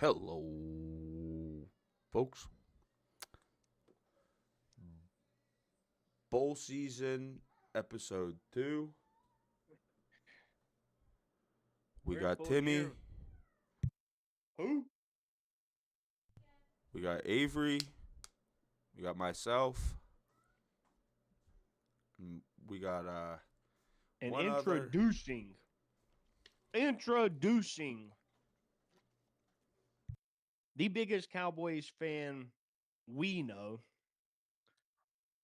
Hello, folks. Bowl season, episode 2. We We're in got full Timmy. gear. Who? We got Avery. We got myself. And we got And one other. introducing the biggest Cowboys fan we know,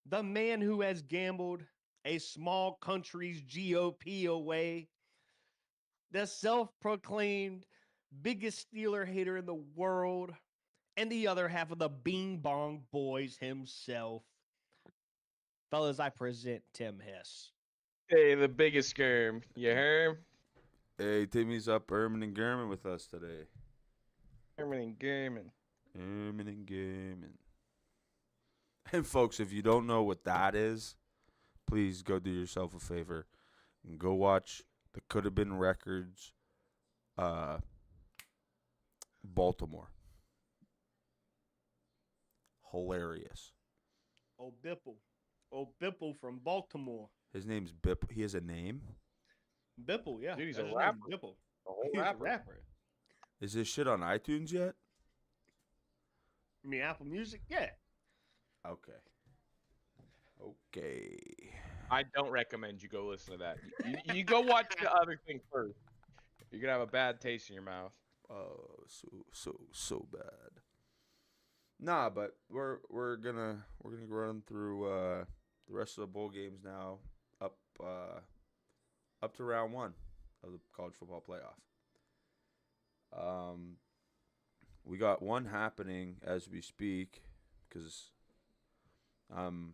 the man who has gambled a small country's GOP away, the self-proclaimed biggest Steeler hater in the world, and the other half of the Bing Bong Boys himself. Fellas, I present Tim Hess. Hey, the biggest germ. You heard? Hey, Timmy's up Ermin and German with us today. German and German. Ermin and German. And folks, if you don't know what that is, please go do yourself a favor and go watch the Could Have Been Records Baltimore. Hilarious. Old Bipple from Baltimore. His name's Bip. He has a name. Bipple, yeah. Dude, he's That's a his name, rapper. Bipple. The whole He's rapper. a rapper. Is this shit on iTunes yet? I mean, Apple Music, yeah. Okay. Okay. I don't recommend you go listen to that. You go watch the other thing first. You're gonna have a bad taste in your mouth. Oh, so bad. Nah, but we're gonna run through the rest of the bowl games now up to round 1 of the college football playoff. We got one happening as we speak because I'm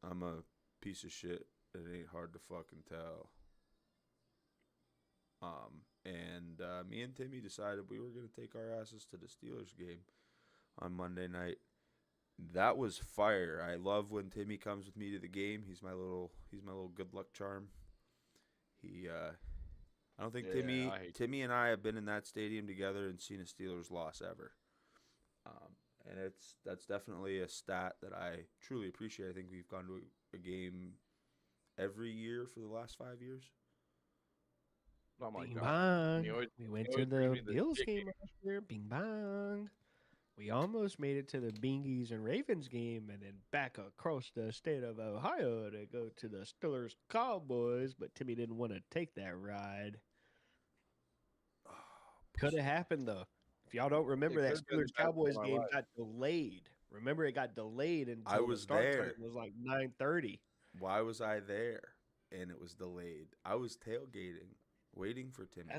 a piece of shit. It ain't hard to fucking tell. And me and Timmy decided we were gonna take our asses to the Steelers game on Monday night. That was fire. I love when Timmy comes with me to the game. He's my little good luck charm. I don't think Yeah, Timmy and I have been in that stadium together and seen a Steelers loss ever. And that's definitely a stat that I truly appreciate. I think we've gone to a game every year for the last 5 years. Oh my Bing god. bong. You always- We went you to always the bring me the Bills dick game last year. Bing bong. We almost made it to the Bingies and Ravens game and then back across the state of Ohio to go to the Steelers Cowboys, but Timmy didn't want to take that ride. Could have happened though. If y'all don't remember, that could've been the Steelers best day of Cowboys my game life. got delayed. Remember, it got delayed until I the was start there. time was like 9:30. Why was I there? And it was delayed. I was tailgating, waiting for Timmy.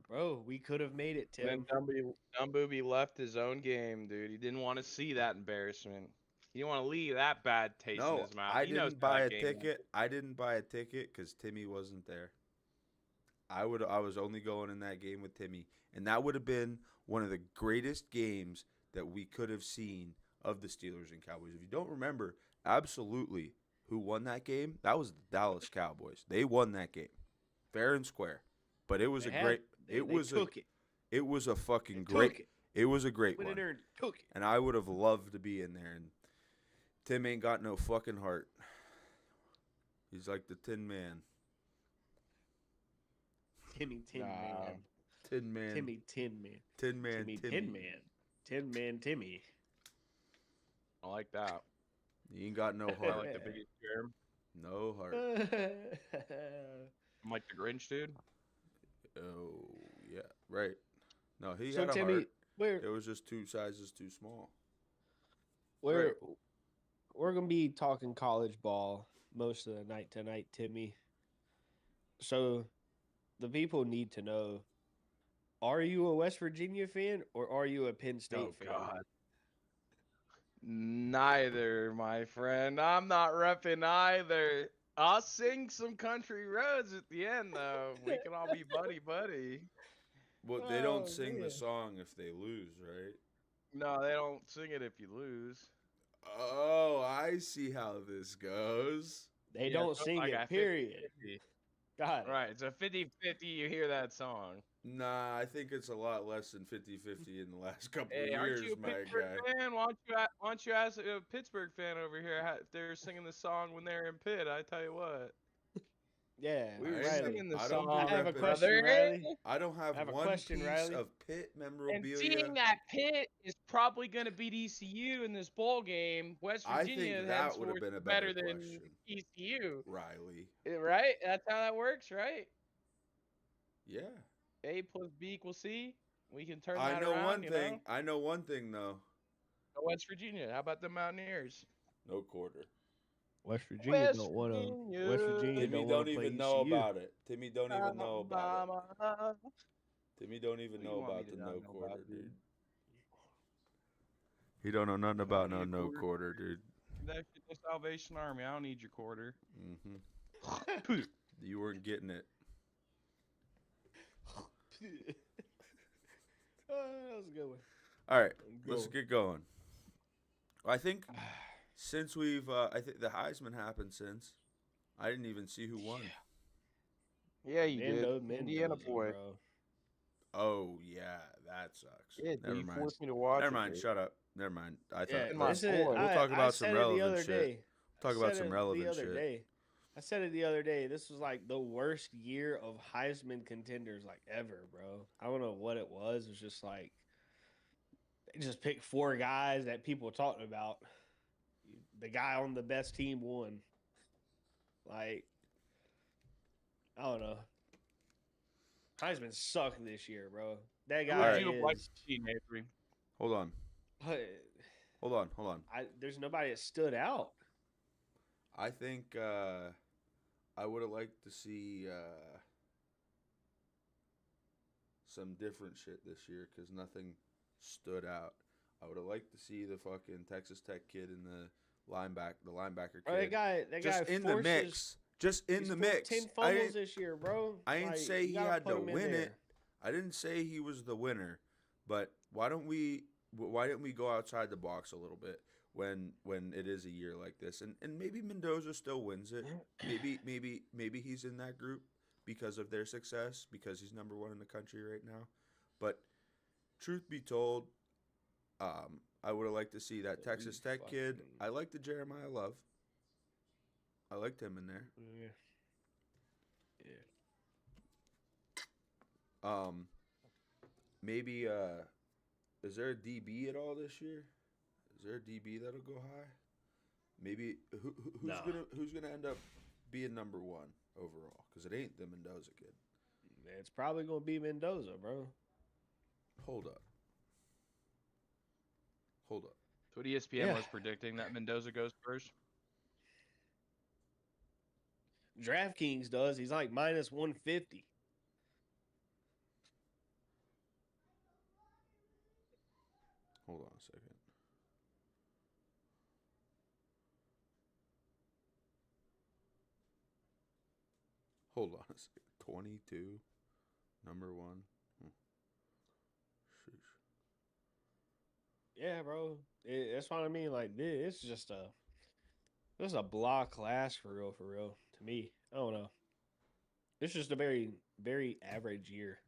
Bro, we could have made it, Then Tim. Dumb Booby left his own game, dude. He didn't want to see that embarrassment. He didn't want to leave that bad taste in No, his mouth. I He knows didn't how buy that a game went. ticket. I didn't buy a ticket because Timmy wasn't there. I was only going in that game with Timmy, and that would have been one of the greatest games that we could have seen of the Steelers and Cowboys. If you don't remember, absolutely, who won that game? That was the Dallas Cowboys. They won that game, fair and square. But it was They took it. It was a fucking They great. took it. It was a great Went in one. there and took it. And I would have loved to be in there. And Tim ain't got no fucking heart. He's like the Tin Man. Timmy Tin Nah. Man. Tin Man. Timmy Tin Man. Tin Man. Timmy Timmy. Tin Man. Tin Man Timmy. I like that. He ain't got no I heart. like the biggest germ. No heart. I'm like the Grinch, dude. Oh, yeah. Right. No, he So had a Timmy, heart. It was just 2 sizes too small. we're gonna be talking college ball most of the night tonight, Timmy. So the people need to know: are you a West Virginia fan or are you a Penn State fan? Neither, my friend. I'm not repping either. I'll sing some country roads at the end, though. We can all be buddy. Well, they don't Oh, sing the man. song if they lose, right? No, they don't sing it if you lose. Oh, I see how this goes. They Yeah, don't so sing I it, got period. 50-50. Got it. Right, it's a 50-50. You hear that song. Nah, I think it's a lot less than 50-50 in the last couple of Hey, aren't years, you a my Pittsburgh guy. fan? Why don't you ask a Pittsburgh fan over here if they're singing the song when they're in Pitt? I tell you what, Yeah, we I were ain't, Riley. singing the I don't be I song, have a repping. question, brother. Riley. I don't I have have a one question, piece Riley. of Pitt And memorabilia. seeing that Pitt is probably going to beat ECU in this bowl game, West I Virginia think that would have henceforth been a is better better than question, ECU. Riley. Right? That's how that works, right? Yeah. A plus B equals C. We can turn I that know around, one you thing. know? I know one thing though. West Virginia. How about the Mountaineers? No quarter. West Virginia West don't want to. West Virginia Virginia. Timmy don't want don't to play even know ECU. about it. Timmy don't even know about it. Alabama. Timmy don't even What do you know want me about to the not no know quarter, about, dude. dude? He don't know nothing You don't about need a no quarter. quarter, dude. That's the Salvation Army. I don't need your quarter. Mm-hmm. You weren't getting it. That was a good one. All right, Go. let's get going. I think since I think the Heisman happened since. I didn't even see who won. Yeah, you did. Indiana Mendoza, boy. bro. Oh yeah, that sucks. Yeah, Never you mind. forced me to watch Never it. mind. Dude. Shut up. Never mind. I thought Yeah, my let's, boy. we'll talk I about some said it the relevant other shit. day. Talk I about said some it relevant the other shit. day. I said it the other day. This was like the worst year of Heisman contenders like ever, bro. I don't know what it was. It was just like they just picked four guys that people talked about. The guy on the best team won. Like, I don't know. Heisman sucked this year, bro. That Who guy would you have liked is. to see, Avery? Hold on. Hold on. There's nobody that stood out. I think I would have liked to see some different shit this year because nothing stood out. I would have liked to see the fucking Texas Tech kid in the linebacker Bro, kid. that just guy in the mix. Just in he's the forced mix. 10 fumbles this year, bro. I didn't Like, say you he gotta had put to him in win there. it. I didn't say he was the winner. But why didn't we go outside the box a little bit when it is a year like this? And maybe Mendoza still wins it. Maybe he's in that group because of their success, because he's number one in the country right now. But truth be told, I would have liked to see that Texas Tech kid. I like the Jeremiah Love. I liked him in there. Yeah. Maybe is there a DB at all this year? Is there a DB that'll go high? Maybe who's gonna end up being number one overall? Because it ain't the Mendoza kid. It's probably gonna be Mendoza, bro. Hold up. That's what ESPN was predicting, that Mendoza goes first. DraftKings does. He's like minus 150. Hold on a second. Hold on a second. 22, number one. Sheesh. Yeah, bro. That's what I mean. Like, it's just a block class for real, to me. I don't know. It's just a very, very average year.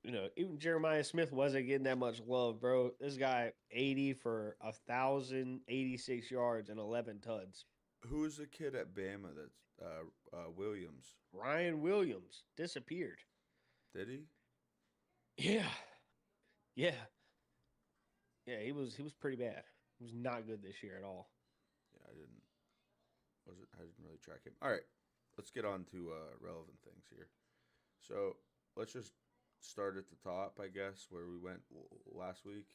You know, even Jeremiah Smith wasn't getting that much love, bro. This guy 80 for 1,086 yards and 11 tuds. Who's the kid at Bama that's Williams? Ryan Williams disappeared. Did he? Yeah. Yeah. Yeah, he was pretty bad. He was not good this year at all. Yeah, I didn't really track him. All right, let's get on to relevant things here. So let's just start at the top, I guess, where we went last week.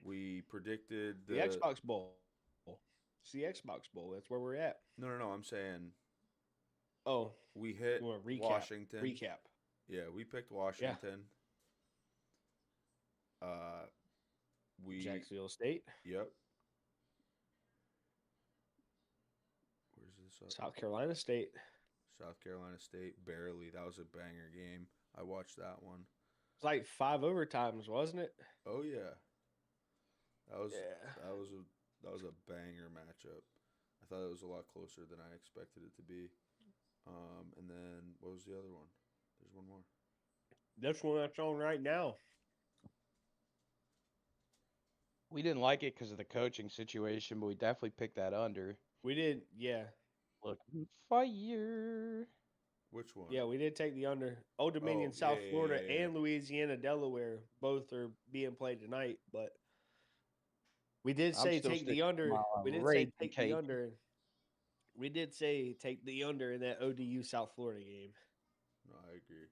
We predicted The Xbox Bowl. It's the Xbox Bowl. That's where we're at. No, I'm saying. Oh, we hit Washington. Recap. Yeah, we picked Washington. Yeah. Jacksonville State. Yep. Where's this up? South Carolina State. South Carolina State, barely. That was a banger game. I watched that one. It's like 5 overtimes, wasn't it? Oh yeah. That was a banger matchup. I thought it was a lot closer than I expected it to be. And then what was the other one? There's one more. This one that's on right now. We didn't like it because of the coaching situation, but we definitely picked that under. We did, yeah. Look, fire. Which one? Yeah, we did take the under. Old Dominion, Oh, South yeah, Florida, yeah, yeah. and Louisiana, Delaware both are being played tonight. But we did I'm say still take the sticking under. with my We did say Raging take the Cajun. under. We did say take the under in that ODU South Florida game. No, I agree.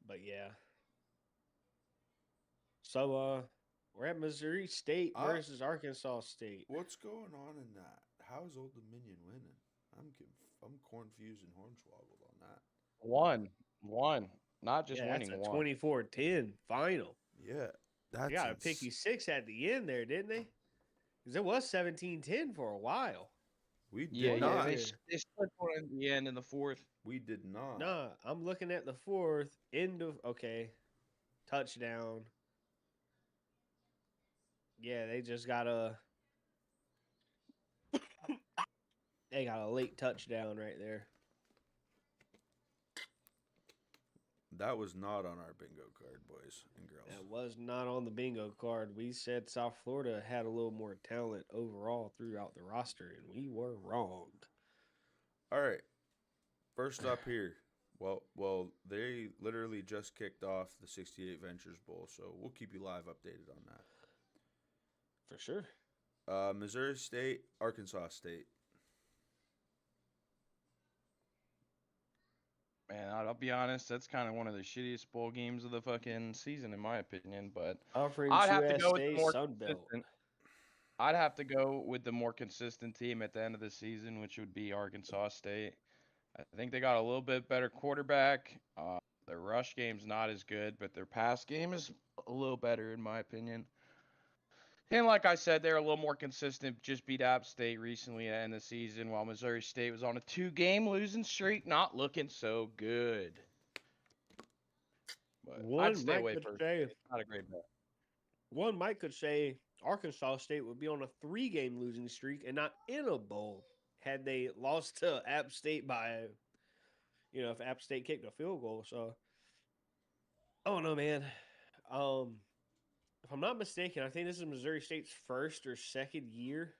But yeah. So we're at Missouri State versus Arkansas State. What's going on in that? How is Old Dominion winning? I'm confused and hornswoggled on that. One. Not just Yeah, that's winning a one. 24-10 final. Yeah, that's They got a picky six at the end there, didn't they? Because it was 17-10 for a while. We did Yeah, not. they split one in the end in the fourth. We did not. Nah, I'm looking at the fourth. Touchdown. Yeah, they just got a they got a late touchdown right there. That was not on our bingo card, boys and girls. That was not on the bingo card. We said South Florida had a little more talent overall throughout the roster, and we were wrong. All right. First up here. Well, they literally just kicked off the 68 Ventures Bowl, so we'll keep you live updated on that. For sure. Missouri State, Arkansas State. Man, I'll be honest, that's kind of one of the shittiest bowl games of the fucking season, in my opinion. But Conference I'd have to go with USA the more Sun Belt. consistent. I'd have to go with the more consistent team at the end of the season, which would be Arkansas State. I think they got a little bit better quarterback. Their rush game's not as good, but their pass game is a little better, in my opinion. And like I said, they're a little more consistent. Just beat App State recently at the end of the season, while Missouri State was on a 2-game losing streak, not looking so good. But I'd stay away first. It's not a great bet. One might could say Arkansas State would be on a 3-game losing streak and not in a bowl had they lost to App State by, if App State kicked a field goal. So, I don't know, man. If I'm not mistaken, I think this is Missouri State's first or second year,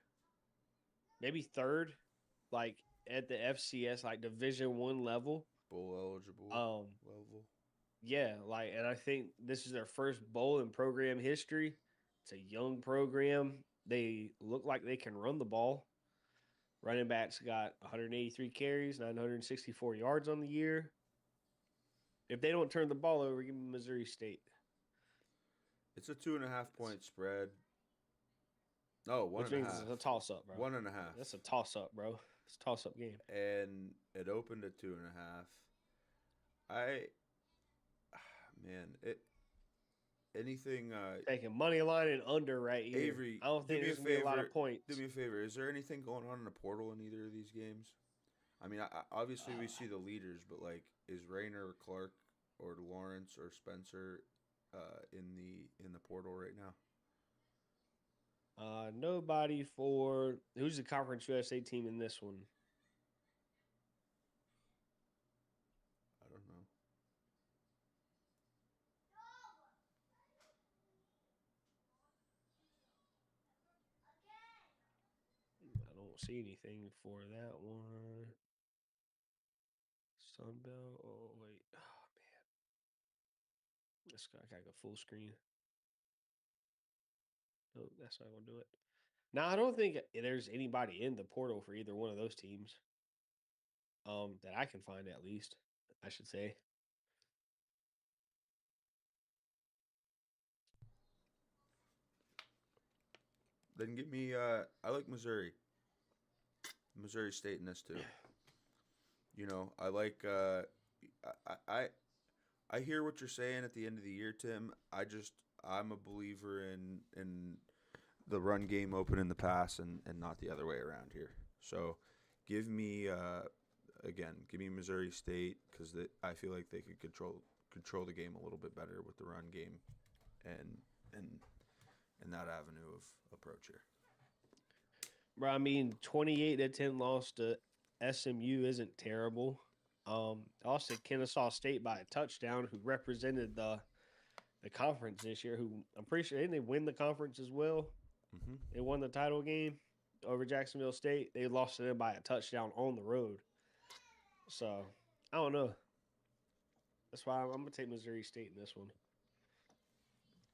maybe third, like at the FCS, like Division I level. Bowl eligible level. Yeah, and I think this is their first bowl in program history. It's a young program. They look like they can run the ball. Running backs got 183 carries, 964 yards on the year. If they don't turn the ball over, give me Missouri State. It's a 2.5-point spread. No, one Which and a means half. it's a toss-up, bro. 1.5. That's a toss-up, bro. It's a toss-up game. And it opened at 2.5. Anything Taking money line and under right here. Avery, I don't think there's gonna be a lot of points. Do me a favor. Is there anything going on in the portal in either of these games? I mean, obviously we see the leaders, but is Rayner or Clark or Lawrence or Spencer in the portal right now? Nobody for who's the Conference USA team in this one? I don't know. I don't see anything for that one. Sunbelt. Oh wait. Oh man. I gotta go full screen. Nope, that's not gonna do it. Now I don't think there's anybody in the portal for either one of those teams. That I can find at least, I should say. Then give me I like Missouri State in this too. I like I hear what you're saying at the end of the year, Tim. I'm a believer in the run game opening the pass and not the other way around here. So give me Missouri State because I feel like they could control the game a little bit better with the run game and that avenue of approach here. Bro, I mean, 28-10 loss to SMU isn't terrible. Also Kennesaw State by a touchdown, who represented the conference this year. Who I'm pretty sure didn't they win the conference as well? Mm-hmm. They won the title game over Jacksonville State. They lost to them by a touchdown on the road. So I don't know. That's why I'm gonna take Missouri State in this one.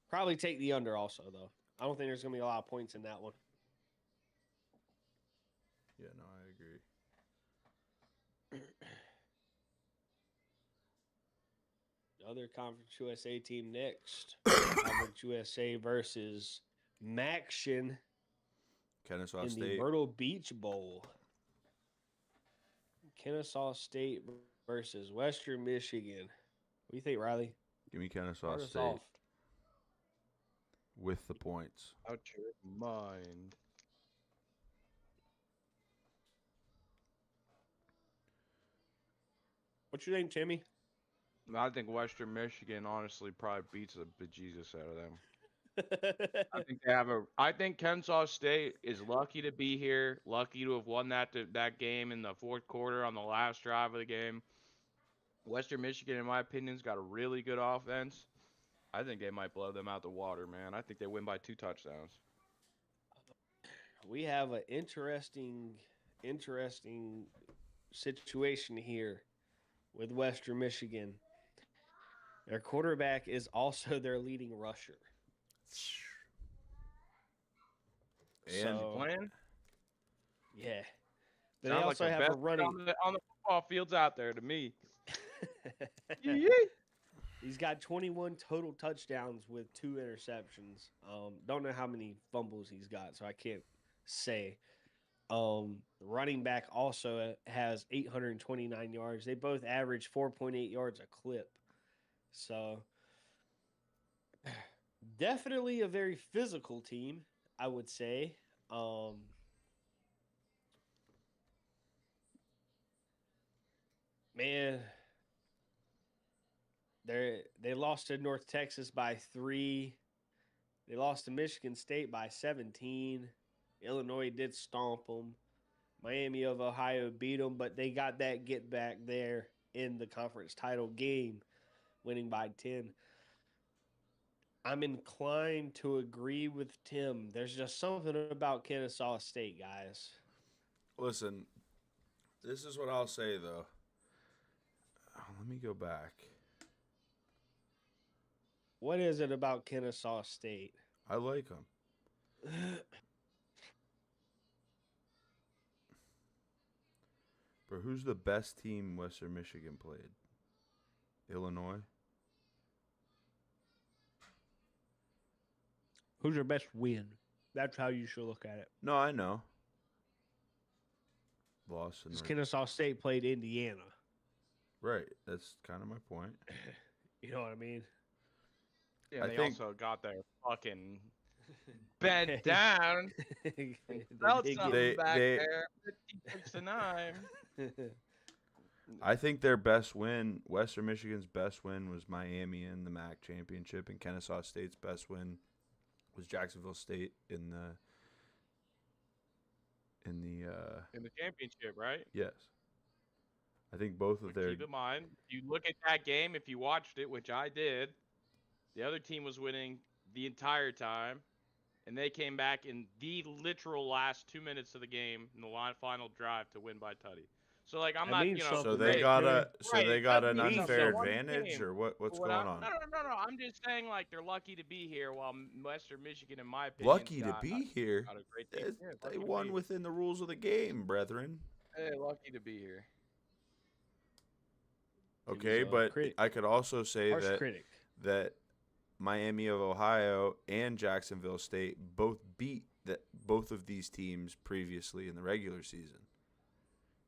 Probably take the under also though. I don't think there's gonna be a lot of points in that one. Yeah, no, I agree. The other Conference USA team next. Conference USA versus Maction Kennesaw in the State. Myrtle Beach Bowl. Kennesaw State versus Western Michigan. What do you think, Riley? Give me Kennesaw Start us State off. with the points. Out your mind. What you think, Timmy? I think Western Michigan honestly probably beats the bejesus out of them. I think Kennesaw State is lucky to be here, lucky to have won that game in the fourth quarter on the last drive of the game. Western Michigan, in my opinion, has got a really good offense. I think they might blow them out the water, man. I think they win by 2 touchdowns. We have an interesting situation here with Western Michigan. Their quarterback is also their leading rusher. And So, Playing? yeah. But they Sound like also the have best a running. on the football fields out there to me. He's got 21 total touchdowns with 2 interceptions. Don't know how many fumbles he's got, so I can't say. Running back also has 829 yards. They both average 4.8 yards a clip. So definitely a very physical team, I would say. Man, they lost to North Texas by 3. They lost to Michigan State by 17. Illinois did stomp them. Miami of Ohio beat them, but they got that get back there in the conference title game, winning by 10. I'm inclined to agree with Tim. There's just something about Kennesaw State, guys. listen, this is what I'll say though. Let me go back. What is it about Kennesaw State? I like them. But who's the best team Western Michigan played? Illinois? Who's your best win? That's how you should look at it. No, I know. Lost in Because North- Kennesaw State played Indiana. Right. That's kind of my point. You know what I mean? Yeah, I they think- also got their fucking bent down. They Felt did something They- back they- there. 56-9. I think their best win, Western Michigan's best win, was Miami in the MAC championship, and Kennesaw State's best win was Jacksonville State in the In the championship, right? yes. I think both of But their keep in mind, if you look at that game, if you watched it, which I did, the other team was winning the entire time, and they came back in the literal last 2 minutes of the game in the final drive to win by tutty. So like I'm That not, means so something, they right, got Jay? so they got doesn't an mean unfair something. advantage, Game. or what's What going I'm- on? No. I'm just saying like they're lucky to be here, while Western Michigan, in my opinion, Lucky to be here. got a great team. Yeah, lucky They to be won here. within the rules of the game, brethren. Hey, lucky to be here. Okay, a but critic. I could also say Harsh that critic. that Miami of Ohio and Jacksonville State both beat both of these teams previously in the regular season.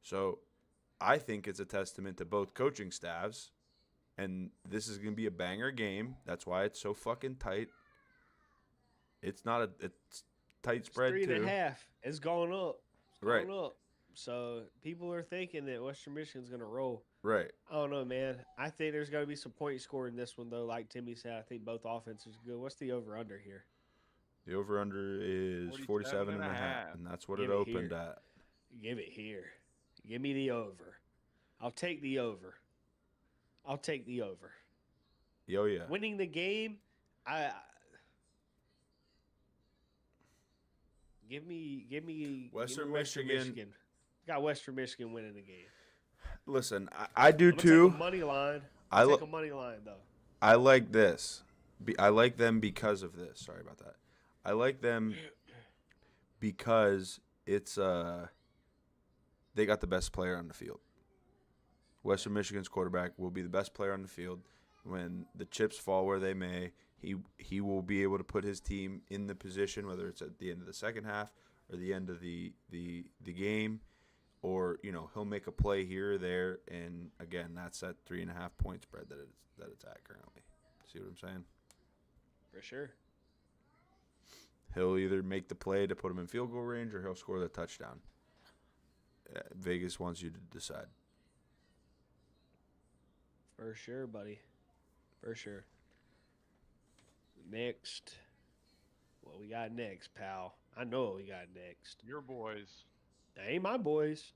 So I think it's a testament to both coaching staffs, and this is going to be a banger game. That's why it's so fucking tight. It's tight It's spread 3.5. too. It's going up. It's Right. going up. So people are thinking that Western Michigan's going to roll. Right. I don't know, man. I think there's going to be some point scoring in this one, though. Like Timmy said, I think both offenses are good. What's the over-under here? The over-under is 47.5, and that's what Give it it opened here. at. Give it here. Give me the over. I'll take the over. I'll take the over. Yo, yeah. Winning the game, I give me Western Western Michigan. Got Western Michigan winning the game. Listen, I do I'm gonna too. take a money line. I Take a money line though. I like this. I like them because of this. Sorry about that. I like them because it's they got the best player on the field. Western Michigan's quarterback will be the best player on the field. When the chips fall where they may, he will be able to put his team in the position, whether it's at the end of the second half or the end of the game, or he'll make a play here or there. And again, that's that 3.5 point spread that it's at currently. See what I'm saying? For sure. He'll either make the play to put him in field goal range or he'll score the touchdown. Vegas wants you to decide. For sure, buddy. For sure. Next. What we got next, pal? I know what we got next. Your boys. That ain't my boys.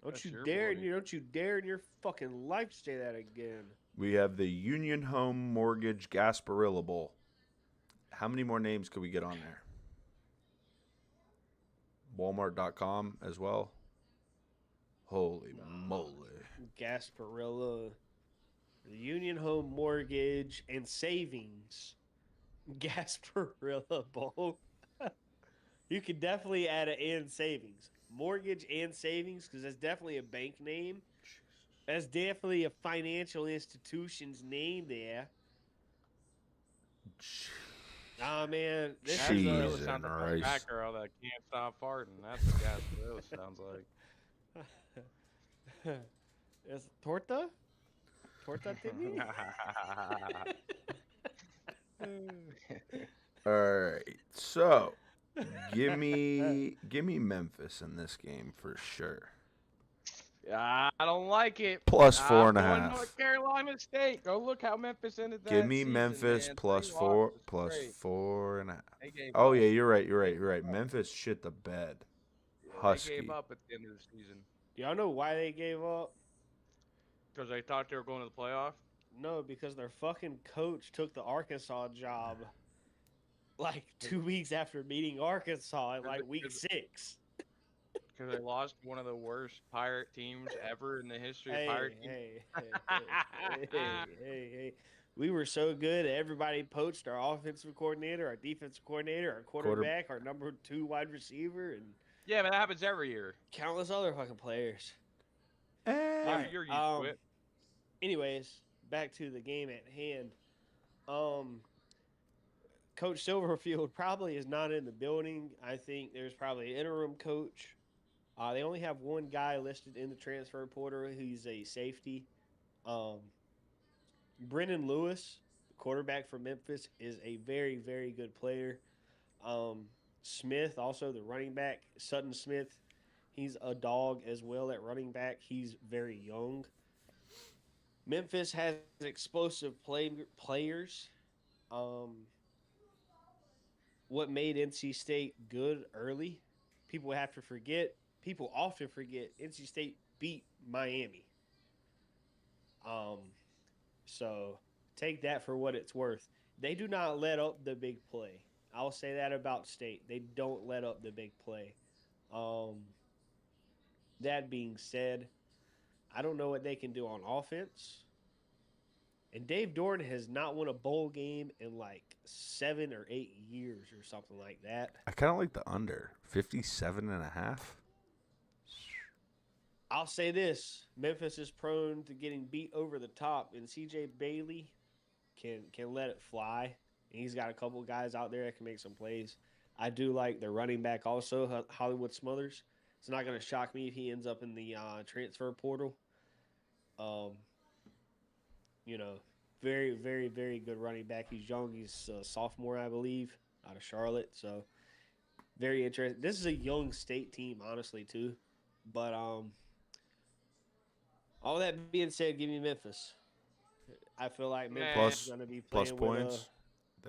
That's Don't your you dare in your fucking life say that again. We have the Union Home Mortgage Gasparilla Bowl. How many more names could we get on there? Walmart.com as well. Holy moly. Gasparilla. The Union Home Mortgage and Savings. Gasparilla Bowl. You could definitely add an and savings. Mortgage and savings, because that's definitely a bank name. That's definitely a financial institution's name there. Nah, man. This That's is the Jeez. real sound of a fat girl that can't stop farting. That's what Gasparilla sounds like. It's torta? Torta Timmy? All right. So, give me Memphis in this game for sure. I don't like it. Plus I'm 4.5. going North Carolina State. Go look how Memphis ended that Give me season, Memphis man. plus 3 4 losses plus straight. 4.5. They gave Oh up. yeah, you're right. Memphis shit the bed. Yeah, Husky. They gave up at the end of the season Y'all know why they gave up? because they thought they were going to the playoff. No, because their fucking coach took the Arkansas job like 2 weeks after beating Arkansas in like week 6. Because they lost one of the worst Pirate teams ever in the history of Hey, Pirate teams. hey. We were so good. Everybody poached our offensive coordinator, our defensive coordinator, our quarterback, our number 2 wide receiver, and Yeah, but that happens every year. countless other fucking players. Eh, Yeah, Alright, you're used to it. Anyways, back to the game at hand. Coach Silverfield probably is not in the building. I think there's probably an interim coach. They only have one guy listed in the transfer portal who's a safety. Brennan Lewis, the quarterback for Memphis, is a very, very good player. Smith, also the running back, Sutton Smith, he's a dog as well at running back. He's very young. Memphis has explosive players. What made NC State good early, people often forget NC State beat Miami. So take that for what it's worth. They do not let up the big play. I'll say that about State. They don't let up the big play. That being said, I don't know what they can do on offense. And Dave Dorn has not won a bowl game in like 7 or 8 years or something like that. I kind of like the under 57.5. I'll say this: Memphis is prone to getting beat over the top, and CJ Bailey can let it fly. And he's got a couple guys out there that can make some plays. I do like the running back also, Hollywood Smothers. It's not going to shock me if he ends up in the transfer portal. Very, very, very good running back. He's young. He's a sophomore, I believe, out of Charlotte. So, very interesting. This is a young State team, honestly, too. But all that being said, give me Memphis. I feel like Memphis is going to be Plus playing with points.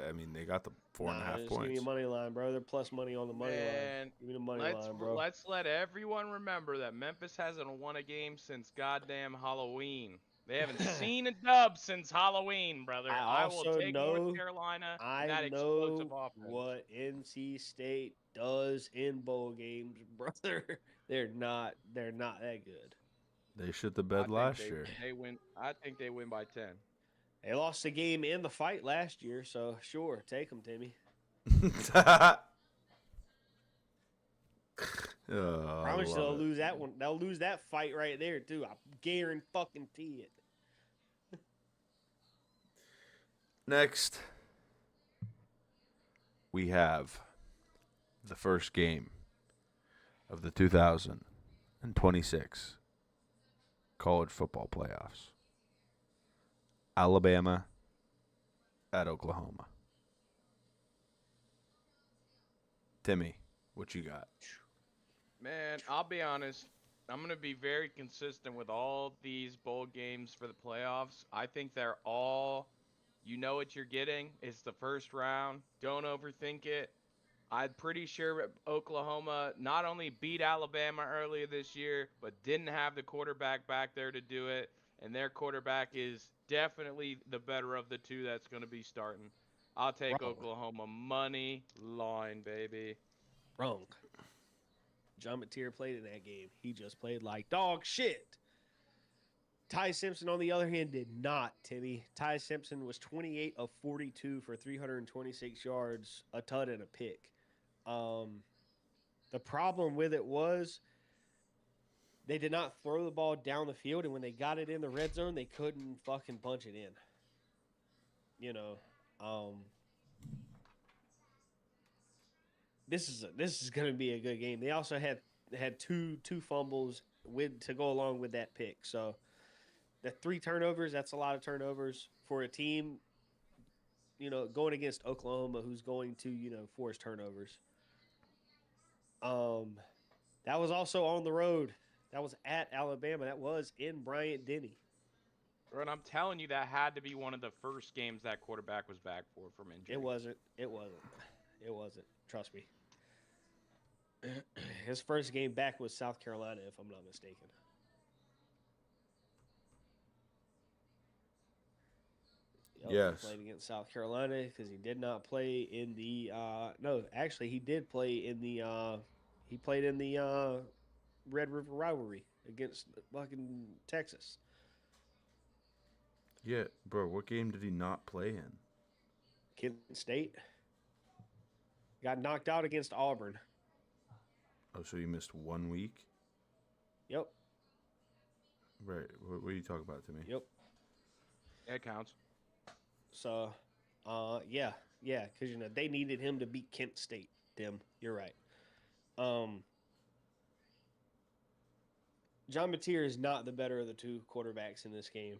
I mean, they got the 4.5 Nah, just give me a points. money line, bro. They're plus money on the money line. Man, Give me the money let's line, bro. let's let everyone remember that Memphis hasn't won a game since goddamn Halloween. They haven't seen a dub since Halloween, brother. I will also take North know Carolina and I that explosive know offense. what NC State does in bowl games, brother. They're not that good. They shit the I bed think last year. they win. I think they win by 10. They lost the game in the fight last year, so sure, take them, Timmy. Oh, I Promise you love they'll it. lose that one. They'll lose that fight right there too. I guarantee it. Next, we have the first game of the 2026 college football playoffs. Alabama at Oklahoma. Timmy, what you got? Man, I'll be honest. I'm going to be very consistent with all these bowl games for the playoffs. I think they're all, you know what you're getting. It's the first round. Don't overthink it. I'm pretty sure Oklahoma not only beat Alabama earlier this year, but didn't have the quarterback back there to do it. And their quarterback is definitely the better of the two that's going to be starting. I'll take Wrong. Oklahoma money line, baby. Wrong. John Mateer played in that game. He just played like dog shit. Ty Simpson, on the other hand, did not, Timmy. Ty Simpson was 28 of 42 for 326 yards, a tud and a pick. The problem with it was they did not throw the ball down the field, and when they got it in the red zone, they couldn't fucking punch it in. You know, this is going to be a good game. They also had two fumbles to go along with that pick. So the 3 turnovers, that's a lot of turnovers for a team, going against Oklahoma, who's going to, force turnovers. That was also on the road. That was at Alabama. That was in Bryant-Denny. And I'm telling you, that had to be one of the first games that quarterback was back from injury. It wasn't. Trust me. His first game back was South Carolina, if I'm not mistaken. Yes. He played against South Carolina because he did not play in the. No, actually, he did play in the. He played in the Red River rivalry against fucking Texas. Yeah, bro, what game did he not play in? Kent State. Got knocked out against Auburn. Oh, so you missed 1 week? Yep. Right. What are you talking about to me? Yep. It counts. So, yeah, because they needed him to beat Kent State. Tim, you're right. John Mateer is not the better of the two quarterbacks in this game.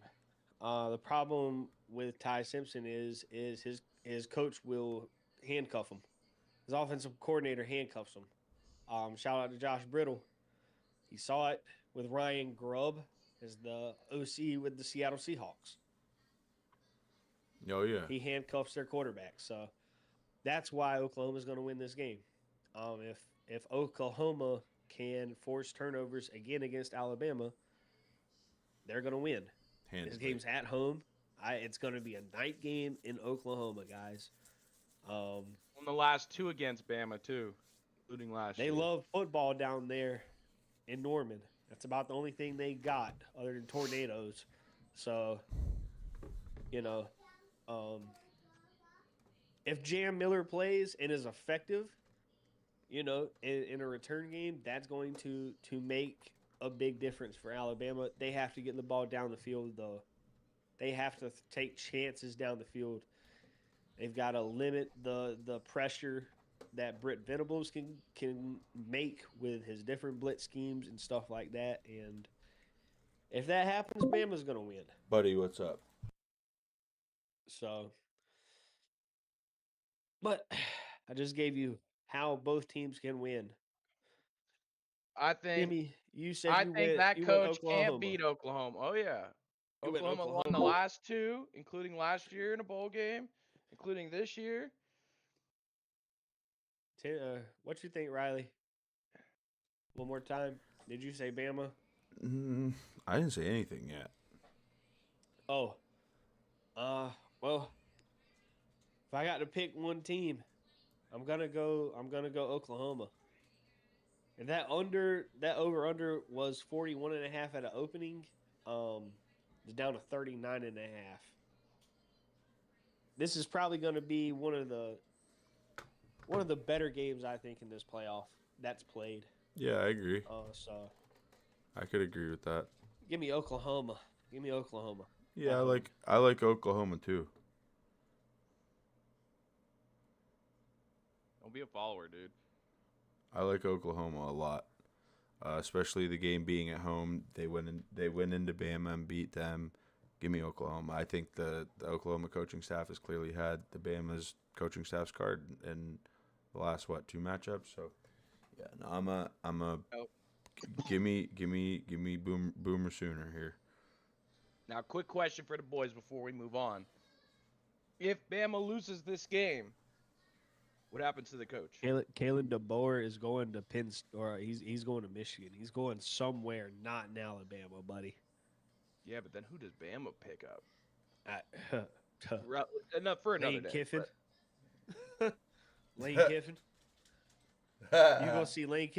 The problem with Ty Simpson is his coach will handcuff him. His offensive coordinator handcuffs him. Shout out to Josh Brittle. He saw it with Ryan Grubb as the OC with the Seattle Seahawks. Oh, yeah. He handcuffs their quarterback. So that's why Oklahoma's going to win this game. If Oklahoma can force turnovers again against Alabama, they're going to win. This game's at home. It's going to be a night game in Oklahoma, guys. On the last 2 against Bama, too, including last year. They love football down there in Norman. That's about the only thing they got other than tornadoes. So, if Jam Miller plays and is effective, in a return game, that's going to make a big difference for Alabama. They have to get the ball down the field, though. They have to take chances down the field. They've got to limit the pressure that Britt Venables can make with his different blitz schemes and stuff like that. And if that happens, Bama's going to win. Buddy, what's up? So, but I just gave you how both teams can win. I think Jimmy, you said I you think went, that you coach went Oklahoma. can't beat Oklahoma. Oh yeah, You went Oklahoma won the Oklahoma. last 2, including last year in a bowl game. including this year. What you think, Riley? One more time. Did you say Bama? I didn't say anything yet. Oh. Well, if I got to pick one team, I'm gonna go Oklahoma. And that over under was 41.5 at an opening. It's down to 39.5. This is probably going to be one of the better games I think in this playoff that's played. Yeah, I agree. So I could agree with that. give me Oklahoma. Yeah, I like Oklahoma too. Don't be a follower, dude. I like Oklahoma a lot, especially the game being at home. They went into Bama and beat them. Give me Oklahoma. I think the Oklahoma coaching staff has clearly had the Bama's coaching staff's card in the last 2 matchups. So yeah, no, I'm a give me Boomer Sooner here. Now, quick question for the boys before we move on. If Bama loses this game, what happens to the coach? Kalen DeBoer is going to he's going to Michigan. He's going somewhere not in Alabama, buddy. Yeah, but then who does Bama pick up? Lane Enough for another day. Kiffin. Lane Kiffin. You gonna see Lane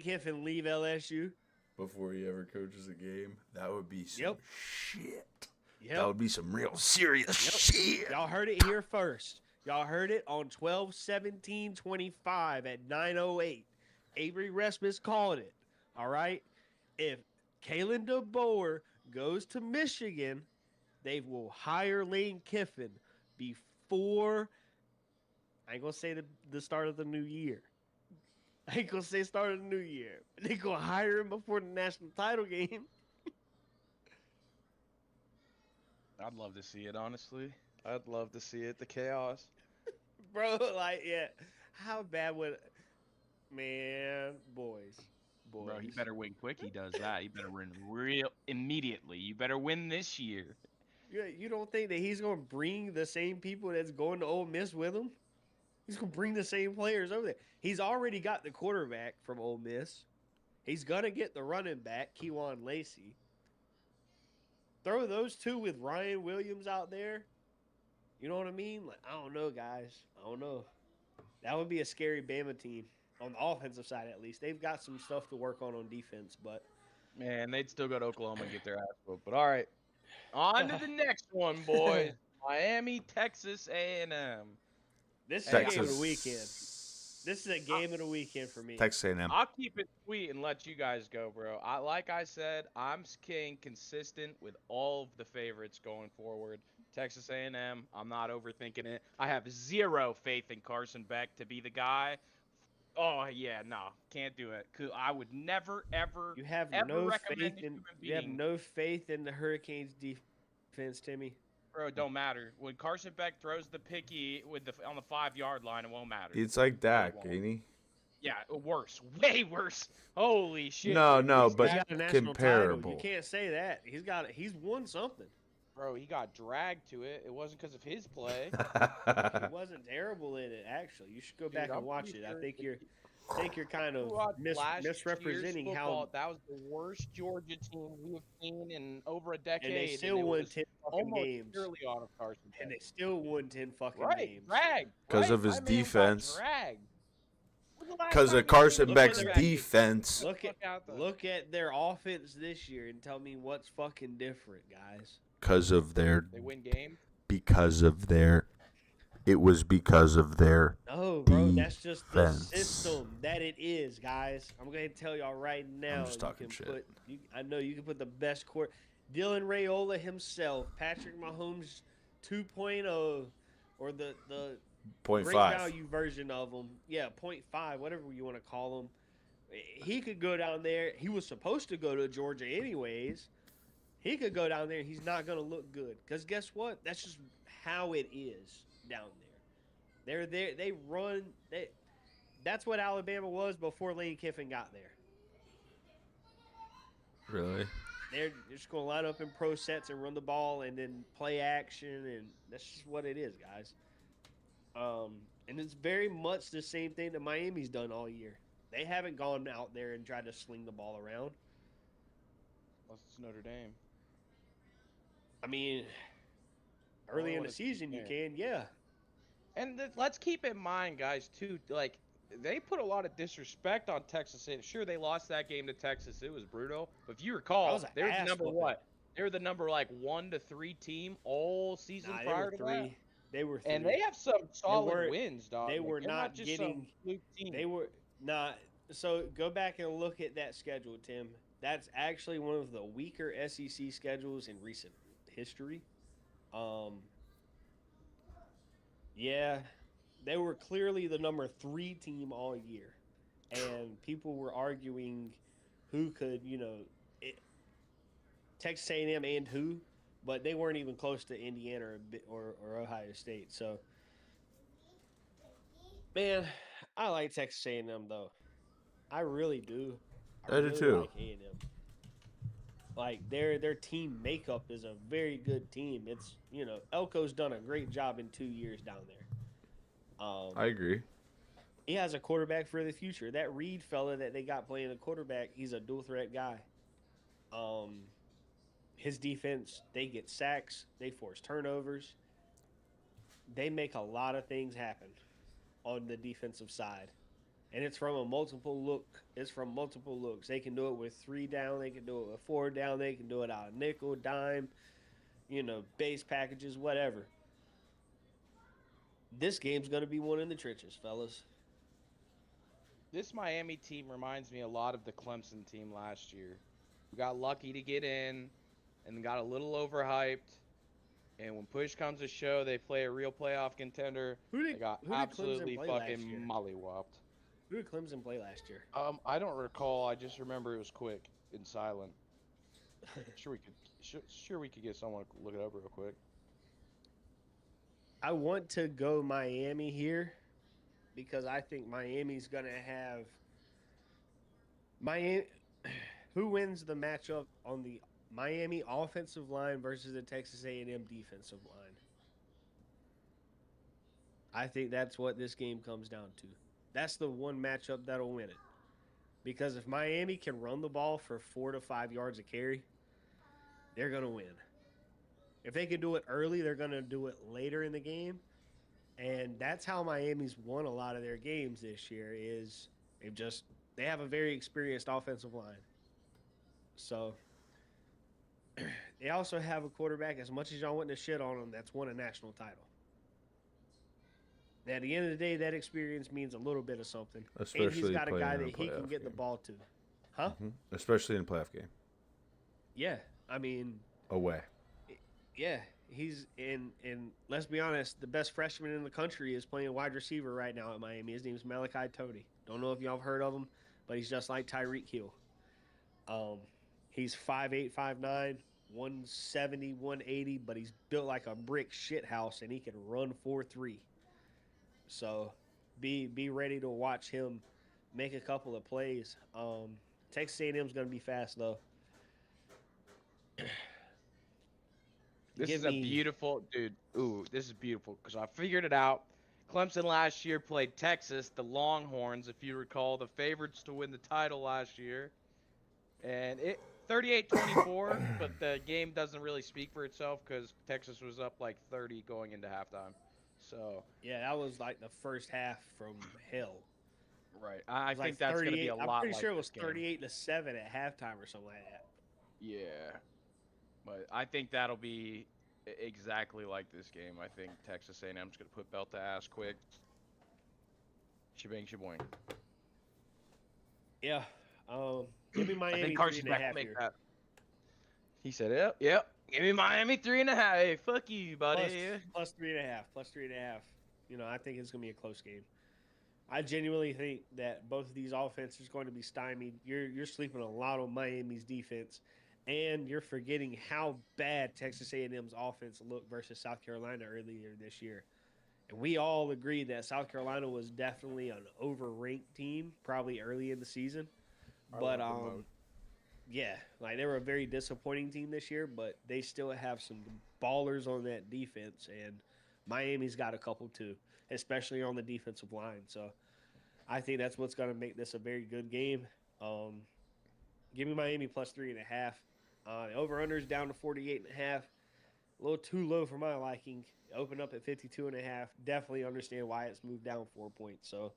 Kiffin leave LSU before he ever coaches a game? That would be some shit. Yep. That would be some real serious shit. Y'all heard it here first. Y'all heard it on 12/17/25 at 9:08. Avery Resmus called it. All right. If Kalen DeBoer goes to Michigan, they will hire Lane Kiffin before. I ain't gonna say the start of the new year. They gonna hire him before the national title game. I'd love to see it, honestly. I'd love to see it. The chaos. Bro, how bad would, boys. Bro, he better win quick. He does that. He better win real immediately. You better win this year. You don't think that he's gonna bring the same people that's going to Ole Miss with him? He's gonna bring the same players over there. He's already got the quarterback from Ole Miss. He's gonna get the running back, Kewan Lacey. Throw those two with Ryan Williams out there. You know what I mean? I don't know, guys. I don't know. That would be a scary Bama team on the offensive side, at least. They've got some stuff to work on defense, but man, they'd still go to Oklahoma and get their ass whooped. But all right, on to the next one, boys. Miami, Texas A&M. This is a game of the weekend. This is a game of the weekend for me. Texas A&M. I'll keep it sweet and let you guys go, bro. Like I said, I'm staying consistent with all of the favorites going forward. Texas A&M, I'm not overthinking it. I have zero faith in Carson Beck to be the guy. Oh, yeah, no, can't do it. I would never, ever, you have ever no recommend faith in You have no faith in the Hurricanes defense, Timmy. Bro, it don't matter. When Carson Beck throws the picky on the 5-yard line, it won't matter. It's like Dak, ain't he? Yeah, worse. Way worse. Holy shit. No, but he's got a national comparable. Title. You can't say that. He's won something. Bro, he got dragged to it. It wasn't because of his play. He wasn't terrible in it, actually. You should go back and watch it. I think you're kind of misrepresenting how that was the worst Georgia team we've seen in over a decade. And they still won 10 fucking games. Purely out of Carson Beck. And they still won 10 fucking games. Dragged. Because of his defense. Dragged. Because of Carson Beck's defense. Look at their offense this year and tell me what's fucking different, guys. Because of their. They win games. Because of their. It was because of their. No, bro, that's just the system that it is, guys. I'm going to tell y'all right now. I'm just talking shit. I know you can put the best court. Dylan Raiola himself, Patrick Mahomes 2.0, or the 0.5 great value version of him. Yeah, 0.5, whatever you want to call him. He could go down there. He was supposed to go to Georgia anyways. He could go down there. He's not going to look good. Because guess what? That's just how it is down there. They're there. They run. That's what Alabama was before Lane Kiffin got there. Really? they're just going to line up in pro sets and run the ball and then play action, and that's just what it is, guys. And it's very much the same thing that Miami's done all year. They haven't gone out there and tried to sling the ball around. Unless it's Notre Dame. I mean, Only early in when the it's season, you fair. can, yeah. And let's keep in mind, guys, too, like they put a lot of disrespect on Texas A&M. Sure, they lost that game to Texas. It was brutal. But if you That was recall, an they were the ass number whooping. what? They were the number like 1 to 3 team all season Nah, they were prior to that. three. They were And three. they have some solid weren't- wins, dog. They Like, were they're not not just getting. some fluke team. They were not. So go back and look at that schedule, Tim. That's actually one of the weaker SEC schedules in recent history. Yeah, they were clearly the number 3 team all year, and people were arguing who could, Texas A&M and who, but they weren't even close to Indiana or Ohio State. So, man, I like Texas A&M though. I really do. I do too. like A&M. Like their team makeup is a very good team. It's Elko's done a great job in 2 years down there. I agree. He has a quarterback for the future. That Reed fella that they got playing the quarterback, he's a dual threat guy. His defense, they get sacks, they force turnovers, they make a lot of things happen on the defensive side. And it's from a multiple look. It's from multiple looks. They can do it with 3 down. They can do it with 4 down. They can do it out of nickel, dime, base packages, whatever. This game's going to be one in the trenches, fellas. This Miami team reminds me a lot of the Clemson team last year. We got lucky to get in and got a little overhyped. And when push comes to shove, they play a real playoff contender. They got absolutely fucking mollywopped. Who did Clemson play last year? I don't recall. I just remember it was quick and silent. Sure we could get someone to look it up real quick. I want to go Miami here because I think Miami's going to have Miami. Who wins the matchup on the Miami offensive line versus the Texas A&M defensive line? I think that's what this game comes down to. That's the one matchup that'll win it. Because if Miami can run the ball for 4 to 5 yards a carry, they're going to win. If they can do it early, they're going to do it later in the game. And that's how Miami's won a lot of their games this year is they have a very experienced offensive line. So they also have a quarterback, as much as y'all want to shit on him, that's won a national title. At the end of the day, that experience means a little bit of something. Especially and he's got a guy that he playoff can get the game. ball to. Huh? Mm-hmm. Especially in a playoff game. Yeah. I mean, Away. yeah. He's in, let's be honest, the best freshman in the country is playing wide receiver right now at Miami. His name's Malachi Tony. Don't know if y'all have heard of him, but he's just like Tyreek Hill. He's 5'8", 5'9", 170, 180, but he's built like a brick shit house, and he can run 4.3. So be ready to watch him make a couple of plays. Texas A&M's going to be fast, though. This is a beautiful, dude. Ooh, this is beautiful because I figured it out. Clemson last year played Texas, the Longhorns, if you recall, the favorites to win the title last year. And it 38-24, but the game doesn't really speak for itself because Texas was up like 30 going into halftime. So yeah, that was like the first half from hell. Right. I think that's going to be a lot. I'm pretty like sure it was this 38-7 at halftime or something like that. Yeah. But I think that'll be exactly like this game. I think Texas A&M's going to put belt to ass quick. Shebang, shaboing. Yeah. Give me Miami. I think Carson's back to make here. that. He said, yep. Give me Miami 3.5. Hey, fuck you, buddy. Plus 3.5. Plus 3.5. I think it's going to be a close game. I genuinely think that both of these offenses are going to be stymied. You're sleeping a lot on Miami's defense, and you're forgetting how bad Texas A&M's offense looked versus South Carolina earlier this year. And we all agreed that South Carolina was definitely an overranked team, probably early in the season. But yeah, like they were a very disappointing team this year, but they still have some ballers on that defense, and Miami's got a couple too, especially on the defensive line. So I think that's what's going to make this a very good game. Um, Give me Miami plus 3.5. The over under is down to 48.5. A little too low for my liking. Open up at 52.5. Definitely understand why it's moved down 4 points. So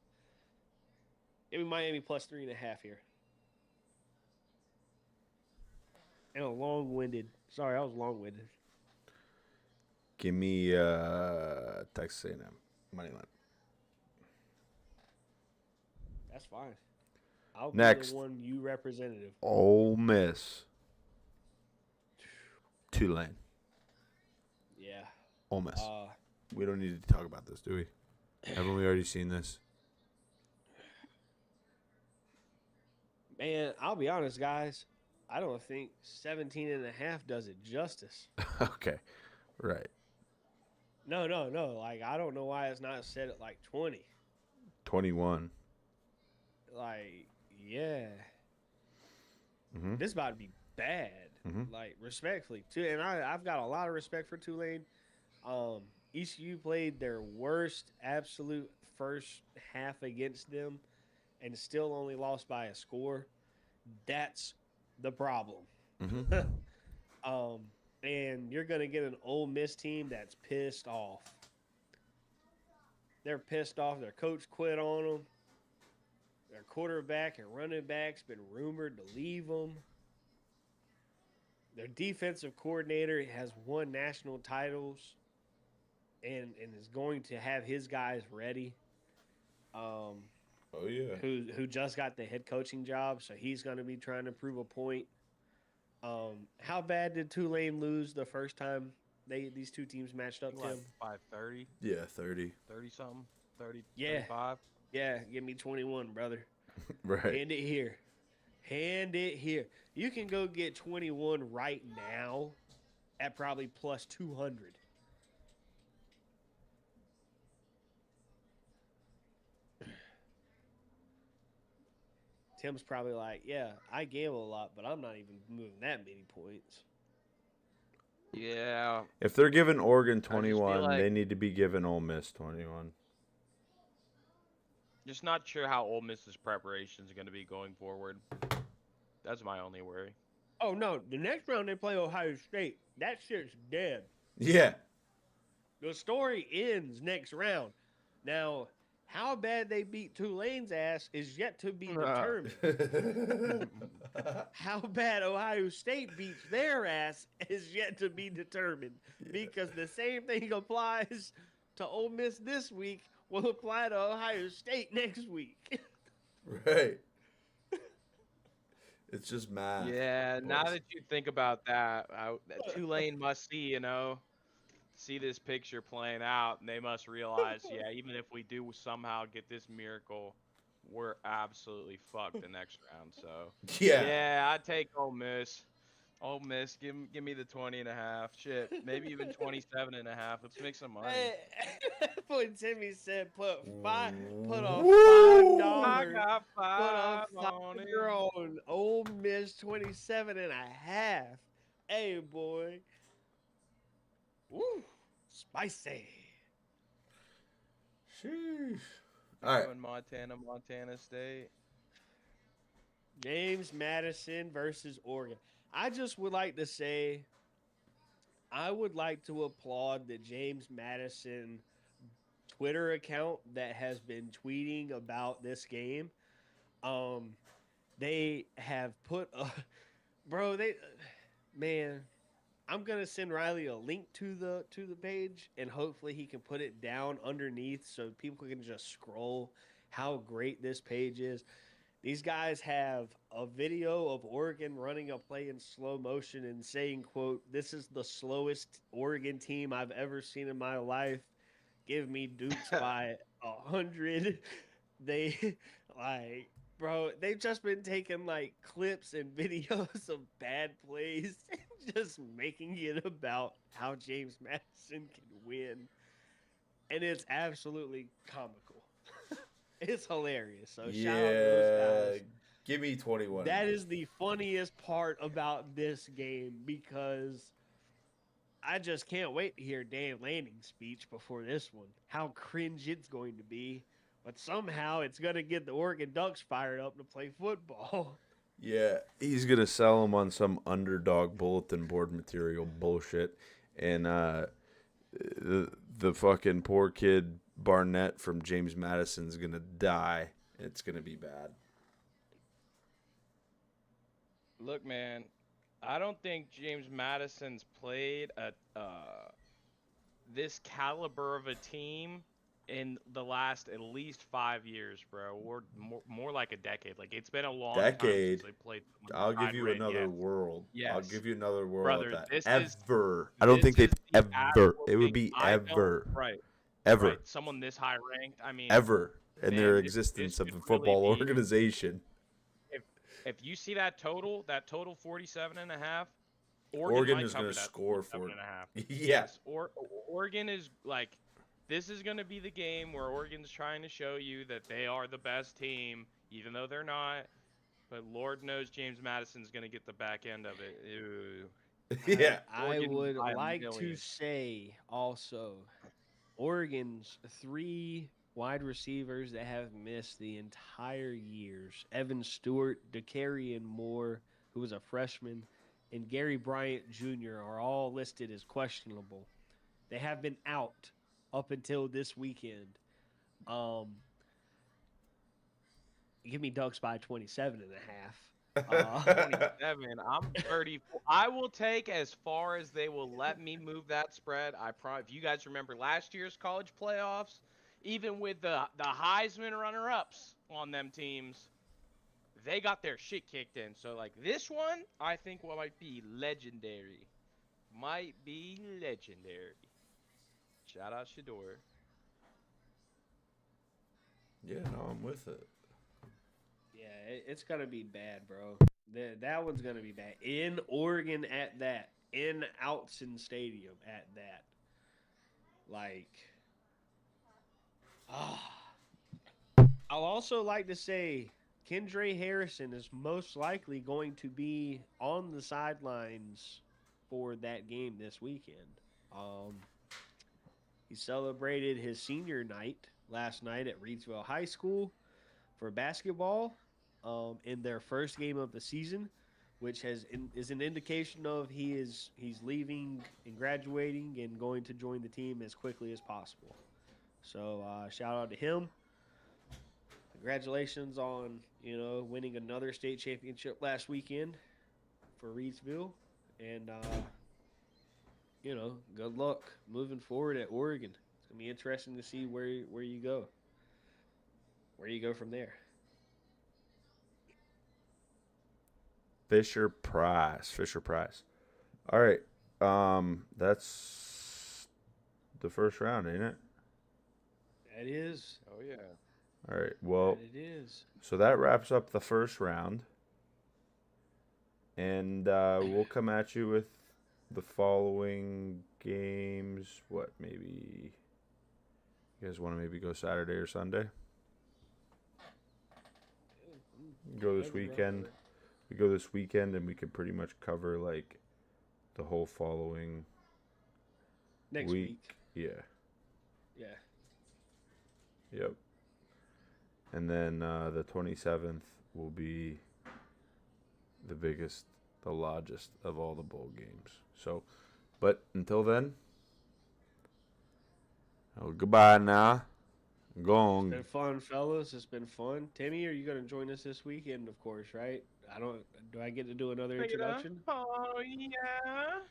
give me Miami plus 3.5 here. And a long winded. Sorry, I was long winded. Give me Texas A&M money line. That's fine. I'll be Next. the one you representative. Ole Miss. Tulane. Yeah. Ole Miss. We don't need to talk about this, do we? Haven't we already seen this? Man, I'll be honest, guys. I don't think 17.5 does it justice. Okay. Right. No. Like, I don't know why it's not set at like 20. 21. Like, yeah. Mm-hmm. This about to be bad. Mm-hmm. Like, respectfully, too. And I've got a lot of respect for Tulane. ECU played their worst absolute first half against them and still only lost by a score. That's the problem. Mm-hmm. And you're going to get an Ole Miss team that's pissed off. They're pissed off. Their coach quit on them. Their quarterback and running back's been rumored to leave them. Their defensive coordinator has won national titles and is going to have his guys ready. Oh, yeah. Who just got the head coaching job, so he's going to be trying to prove a point. How bad did Tulane lose the first time these two teams matched up, Tim? By 30? Yeah, 30. 30 something? 30, Yeah. 35? Yeah, give me 21, brother. Right. Hand it here. Hand it here. You can go get 21 right now at probably plus 200. Tim's probably like, yeah, I gamble a lot, but I'm not even moving that many points. Yeah. If they're giving Oregon feel 21, like- they need to be giving Ole Miss 21. Just not sure how Ole Miss's preparation is going to be going forward. That's my only worry. Oh, no. The next round they play Ohio State. That shit's dead. Yeah. The story ends next round. Now, how bad they beat Tulane's ass is yet to be determined. How bad Ohio State beats their ass is yet to be determined. Because the same thing applies to Ole Miss this week will apply to Ohio State next week. Right. It's just math. Yeah, now boys. that you think about that Tulane must see this picture playing out, and they must realize, yeah, even if we do somehow get this miracle, we're absolutely fucked the next round. So yeah, I take Ole Miss. Ole Miss, give me the 20.5. Shit, maybe even 27.5. Let's make some money. When Timmy said put a $5 I got put five a on it. $5 on Ole Miss 27.5. Hey boy. Woo, spicy. Sheesh. All right. Going Montana State. James Madison versus Oregon. I just would like to say, I would like to applaud the James Madison Twitter account that has been tweeting about this game. They have put man, I'm gonna send Riley a link to the page, and hopefully he can put it down underneath so people can just scroll how great this page is. These guys have a video of Oregon running a play in slow motion and saying, quote, "This is the slowest Oregon team I've ever seen in my life. Give me Dukes by 100." They, like, bro, they've just been taking, like, clips and videos of bad plays and just making it about how James Madison can win. And it's absolutely comical. It's hilarious. So shout out to those guys. Give me 21. That is the funniest part about this game because I just can't wait to hear Dan Lanning's speech before this one. How cringe it's going to be. But somehow it's going to get the Oregon Ducks fired up to play football. Yeah, he's going to sell them on some underdog bulletin board material bullshit. And the fucking poor kid Barnett from James Madison's going to die. It's going to be bad. Look, man, I don't think James Madison's played this caliber of a team in the last at least 5 years, bro, or more like a decade. Like, it's been a long time since they played. I'll give you another world. Yes. I'll give you another world. Brother, at that. Ever. I don't think they've ever. It would be ever. Right. Ever. Right. Someone this high ranked. I mean, ever in man, their existence of a football organization. If you see that total 47 and a half, Oregon is going to score for it. Yes. Or Oregon is like, this is going to be the game where Oregon's trying to show you that they are the best team, even though they're not. But Lord knows James Madison's going to get the back end of it. Ew. Yeah. I would like to say also, Oregon's 3 wide receivers that have missed the entire years, Evan Stewart, DeCarrion Moore, who was a freshman, and Gary Bryant Jr. are all listed as questionable. They have been out up until this weekend. Give me Ducks by 27 and a half. 27. I'm 34. I will take as far as they will let me move that spread. I promise. If you guys remember last year's college playoffs, even with the Heisman runner-ups on them teams, they got their shit kicked in. So, like, this one, I think might be legendary. Might be legendary. Shout out Shador. Yeah, no, I'm with it. Yeah, it's going to be bad, bro. That one's going to be bad. In Oregon at that. In Outson Stadium at that. Like, I'll also like to say Kendra Harrison is most likely going to be on the sidelines for that game this weekend. He celebrated his senior night last night at Reidsville High School for basketball in their first game of the season, which is an indication of he's leaving and graduating and going to join the team as quickly as possible. So shout out to him. Congratulations on winning another state championship last weekend for Reidsville, and good luck moving forward at Oregon. It's gonna be interesting to see where you go. Where you go from there. Fisher Price. All right. That's the first round, ain't it? That is. Oh, yeah. All right. Well, it is. So that wraps up the first round. And we'll come at you with the following games. What, maybe you guys want to maybe go Saturday or Sunday? Go this weekend. We go this weekend and we could pretty much cover like the whole following next week. Yeah. Yeah. Yep. And then the 27th will be the biggest, the largest of all the bowl games. So, but until then, goodbye now. Gone. It's been fun, fellas. It's been fun. Timmy, are you going to join us this weekend? Of course, right? Do I get to do another introduction? Oh, yeah.